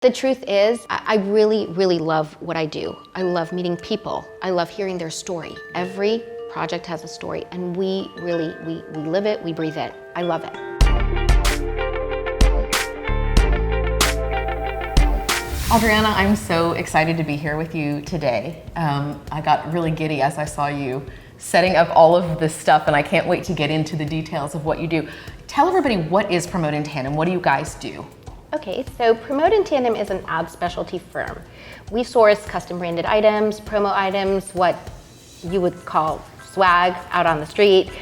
The truth is, I really, really love what I do. I love meeting people. I love hearing their story. Every project has a story, and we live it, we breathe it. I love it. Adriana, I'm so excited to be here with you today. I got really giddy as I saw you setting up all of this stuff, and I can't wait to get into the details of what you do. Tell everybody, what is Promote in Tandem? What do you guys do? Okay, so Promote in Tandem is an ad specialty firm. We source custom branded items, promo items, what you would call swag out on the street.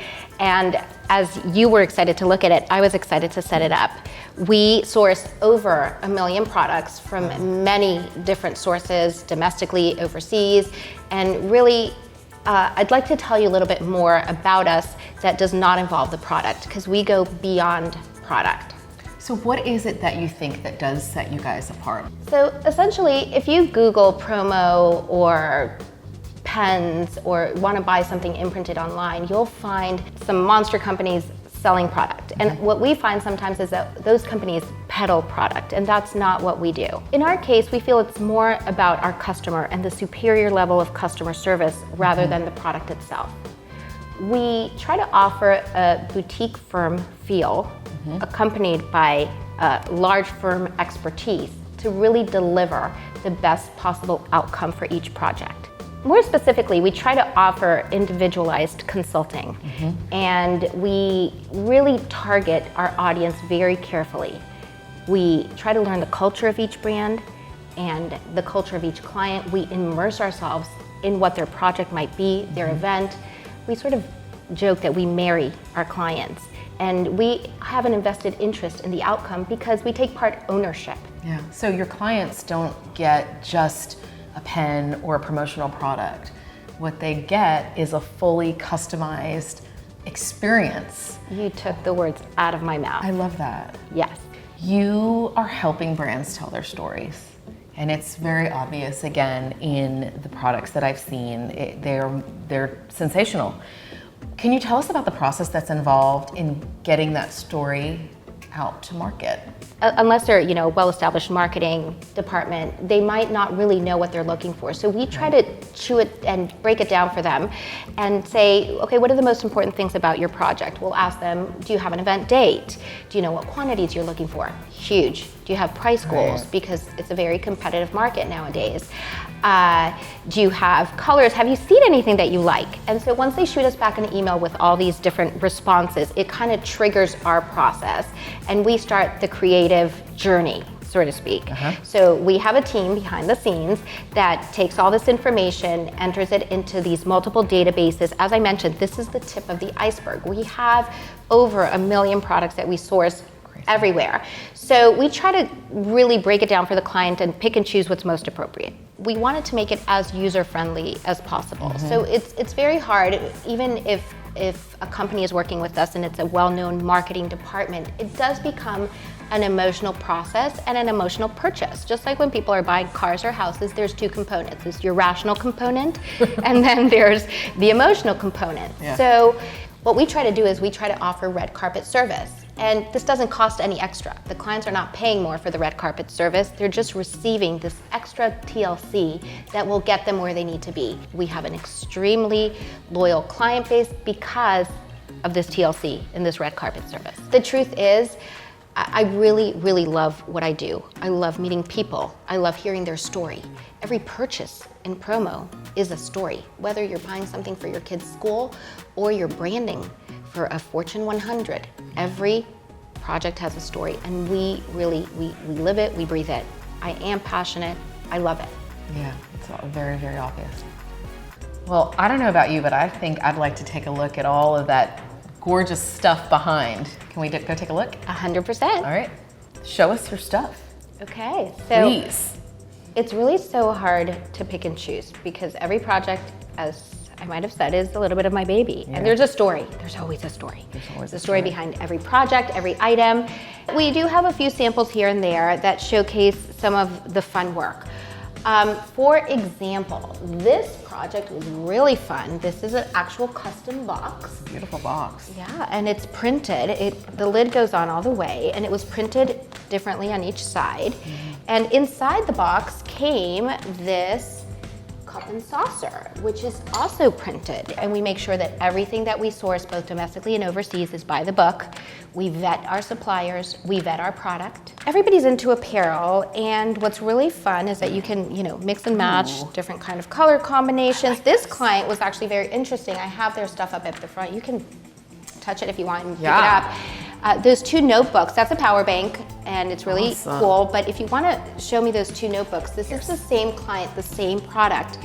And as you were excited to look at it, I was excited to set it up. We source over 1 million products from many different sources, domestically, overseas, and really, I'd like to tell you a little bit more about us that does not involve the product, because we go beyond product. So what is it that you think that does set you guys apart? So essentially, if you Google promo or pens or want to buy something imprinted online, you'll find some monster companies selling product. And what we find sometimes is that those companies peddle product, and that's not what we do. In our case, we feel it's more about our customer and the superior level of customer service rather than the product itself. We try to offer a boutique firm feel accompanied by large firm expertise to really deliver the best possible outcome for each project. More specifically, we try to offer individualized consulting, and we really target our audience very carefully. We try to learn the culture of each brand and the culture of each client. We immerse ourselves in what their project might be, their event. We sort of joke that we marry our clients, and we have an invested interest in the outcome because we take part ownership. Yeah. So your clients don't get just a pen or a promotional product. What they get is a fully customized experience. You took the words out of my mouth. I love that. Yes. You are helping brands tell their stories. And it's very obvious, again, in the products that I've seen. They're sensational. Can you tell us about the process that's involved in getting that story out to market? Unless they're, a well-established marketing department, they might not really know what they're looking for. So we try to chew it and break it down for them and say, okay, what are the most important things about your project? We'll ask them, do you have an event date? Do you know what quantities you're looking for? Huge. Do you have price goals? Because it's a very competitive market nowadays. Do you have colors? Have you seen anything that you like? And so once they shoot us back an email with all these different responses, it kind of triggers our process, and we start the creative journey, so to speak. So we have a team behind the scenes that takes all this information, enters it into these multiple databases. As I mentioned, this is the tip of the iceberg. We have over 1 million products that we source everywhere. So we try to really break it down for the client and pick and choose what's most appropriate. We wanted to make it as user-friendly as possible. So it's very hard, even if a company is working with us and it's a well-known marketing department, it does become an emotional process and an emotional purchase. Just like when people are buying cars or houses, there's two components. There's your rational component, and then there's the emotional component. So what we try to do is we try to offer red carpet service. And this doesn't cost any extra. The clients are not paying more for the red carpet service. They're just receiving this extra TLC that will get them where they need to be. We have an extremely loyal client base because of this TLC and this red carpet service. The truth is, I really, really love what I do. I love meeting people. I love hearing their story. Every purchase in promo is a story, whether you're buying something for your kid's school or you're branding for a Fortune 100. Every project has a story, and we live it, we breathe it. I am passionate, I love it. Yeah, it's all very, very obvious. Well, I don't know about you, but I think I'd like to take a look at all of that gorgeous stuff behind. Can we go take a look? 100%. All right, show us your stuff. Okay, so please. It's really so hard to pick and choose because every project, as I might have said, is a little bit of my baby. And there's a story. There's always a story. There's always a story behind every project, every item. We do have a few samples here and there that showcase some of the fun work. For example, this project was really fun. This is an actual custom box. Beautiful box. Yeah, and it's printed. The lid goes on all the way, and it was printed differently on each side. And inside the box came this cup and saucer, which is also printed. And we make sure that everything that we source, both domestically and overseas, is by the book. We vet our suppliers, we vet our product. Everybody's into apparel, and what's really fun is that you can, mix and match different kind of color combinations. This client was actually very interesting. I have their stuff up at the front. You can touch it if you want and pick it up. Those 2 notebooks, that's a power bank, and it's really cool. But if you want to show me those 2 notebooks, this is the same client, the same product.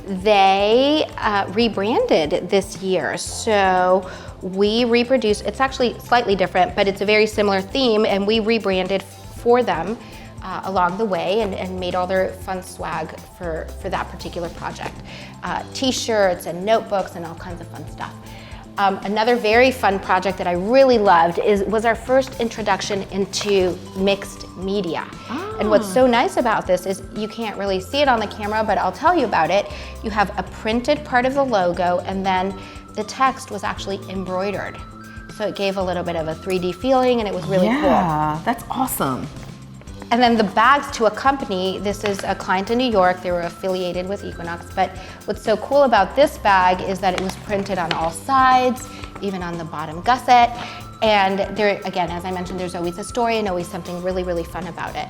They rebranded this year. So we reproduced, it's actually slightly different, but it's a very similar theme, and we rebranded for them along the way and made all their fun swag for that particular project. T-shirts and notebooks and all kinds of fun stuff. Another very fun project that I really loved was our first introduction into mixed media. And what's so nice about this is you can't really see it on the camera, but I'll tell you about it. You have a printed part of the logo, and then the text was actually embroidered. So it gave a little bit of a 3D feeling, and it was really cool. Yeah, that's awesome. And then the bags to accompany, this is a client in New York, they were affiliated with Equinox, but what's so cool about this bag is that it was printed on all sides, even on the bottom gusset. And there, again, as I mentioned, there's always a story and always something really, really fun about it.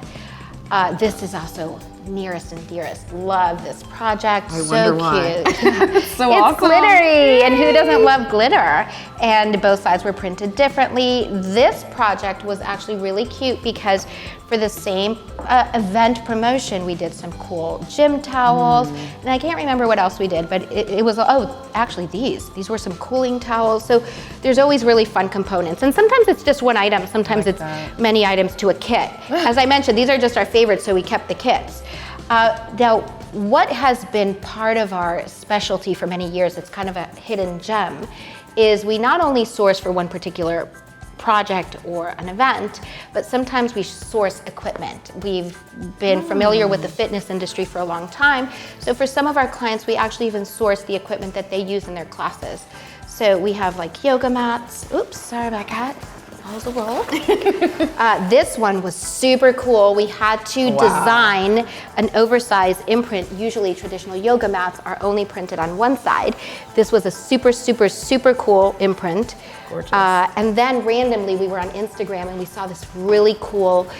This is also nearest and dearest. Love this project, so cute. So it's awesome. glittery, and who doesn't love glitter? And both sides were printed differently. This project was actually really cute because for the same event promotion, we did some cool gym towels, and I can't remember what else we did, but it was, actually these were some cooling towels. So there's always really fun components, and sometimes it's just one item, sometimes it's many items to a kit. As I mentioned, these are just our favorites, so we kept the kits. Now, what has been part of our specialty for many years, it's kind of a hidden gem, is we not only source for one particular project or an event, but sometimes we source equipment. We've been familiar with the fitness industry for a long time, so for some of our clients, we actually even source the equipment that they use in their classes. So we have like yoga mats. Oops, sorry about that. How's the roll? This one was super cool. We had to design an oversized imprint. Usually traditional yoga mats are only printed on one side. This was a super, super, super cool imprint. Gorgeous. And then randomly we were on Instagram and we saw this really cool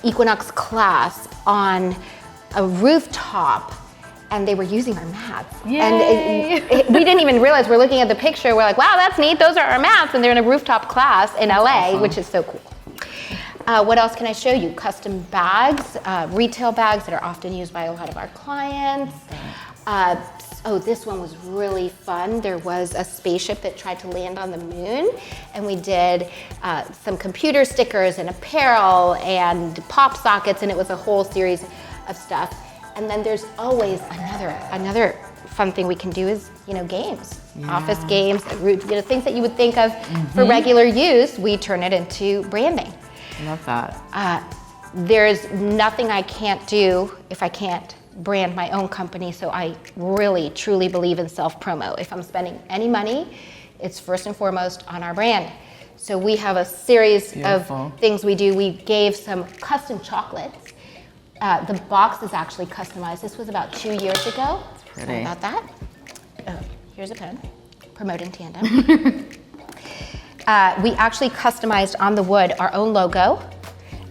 Equinox class on a rooftop, and they were using our mats. Yay. And we didn't even realize, we're looking at the picture, we're like, wow, that's neat, those are our mats, and they're in a rooftop class in LA, which is so cool. What else can I show you? Custom bags, retail bags that are often used by a lot of our clients. This one was really fun. There was a spaceship that tried to land on the moon, and we did some computer stickers and apparel and pop sockets, and it was a whole series of stuff. And then there's always another fun thing we can do is, games, office games, things that you would think of for regular use, we turn it into branding. I love that. There's nothing I can't do if I can't brand my own company, so I really, truly believe in self-promo. If I'm spending any money, it's first and foremost on our brand. So we have a series of things we do. We gave some custom chocolates. The box is actually customized. This was about 2 years ago. Sorry about that. Oh, here's a pen. Promoting Tandem. We actually customized on the wood our own logo,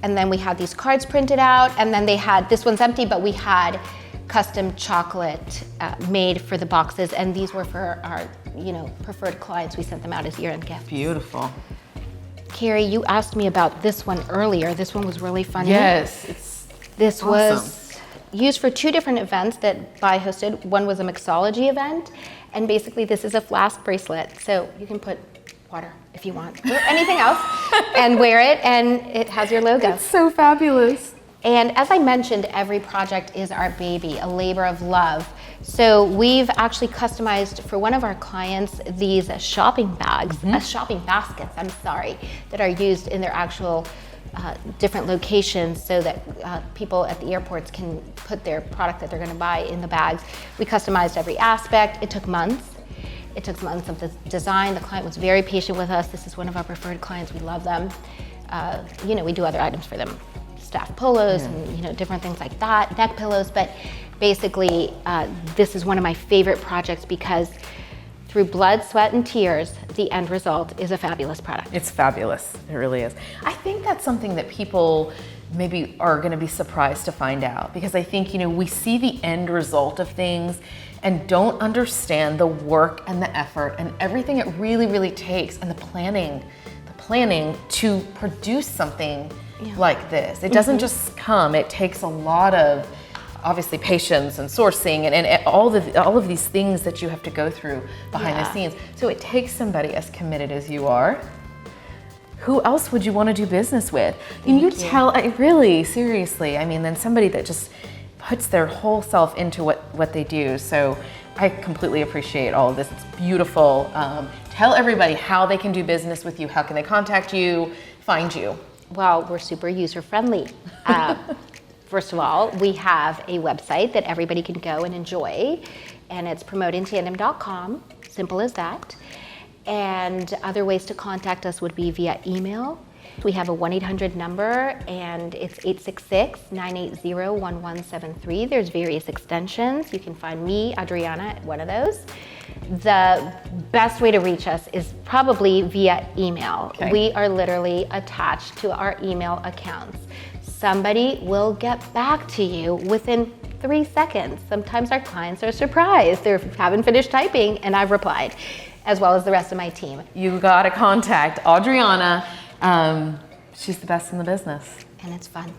and then we had these cards printed out, and then they had, this one's empty, but we had custom chocolate made for the boxes, and these were for our preferred clients. We sent them out as year-end gifts. Beautiful. Carrie, you asked me about this one earlier. This one was really funny. Yes. This was used for 2 different events that I hosted. One was a mixology event, and basically this is a flask bracelet. So you can put water if you want, or anything else, and wear it, and it has your logo. It's so fabulous. And as I mentioned, every project is our baby, a labor of love. So we've actually customized for one of our clients these shopping bags, shopping baskets, that are used in their actual different locations so that people at the airports can put their product that they're going to buy in the bags. We customized every aspect. It took months. It took months of the design. The client was very patient with us. This is one of our preferred clients. We love them. We do other items for them. staff polos and, you know, different things like that, neck pillows. But basically, this is one of my favorite projects because through blood, sweat, and tears, the end result is a fabulous product. It's fabulous. It really is. I think that's something that people maybe are going to be surprised to find out, because I think, you know, we see the end result of things and don't understand the work and the effort and everything it really, really takes, and the planning to produce something like this. It doesn't just come. It takes a lot of, obviously, patience and sourcing and all of these things that you have to go through behind the scenes. So it takes somebody as committed as you are. Who else would you want to do business with? And you tell, really, seriously, I mean, then somebody that just puts their whole self into what they do. So I completely appreciate all of this. It's beautiful. Tell everybody how they can do business with you. How can they contact you, find you? Well, we're super user-friendly. First of all, we have a website that everybody can go and enjoy, and it's promotingtandem.com, simple as that. And other ways to contact us would be via email. We have a 1-800 number, and it's 866-980-1173. There's various extensions. You can find me, Adriana, at one of those. The best way to reach us is probably via email. Okay. We are literally attached to our email accounts. Somebody will get back to you within 3 seconds. Sometimes our clients are surprised. They haven't finished typing, and I've replied, as well as the rest of my team. You gotta contact Adriana. She's the best in the business. And it's fun.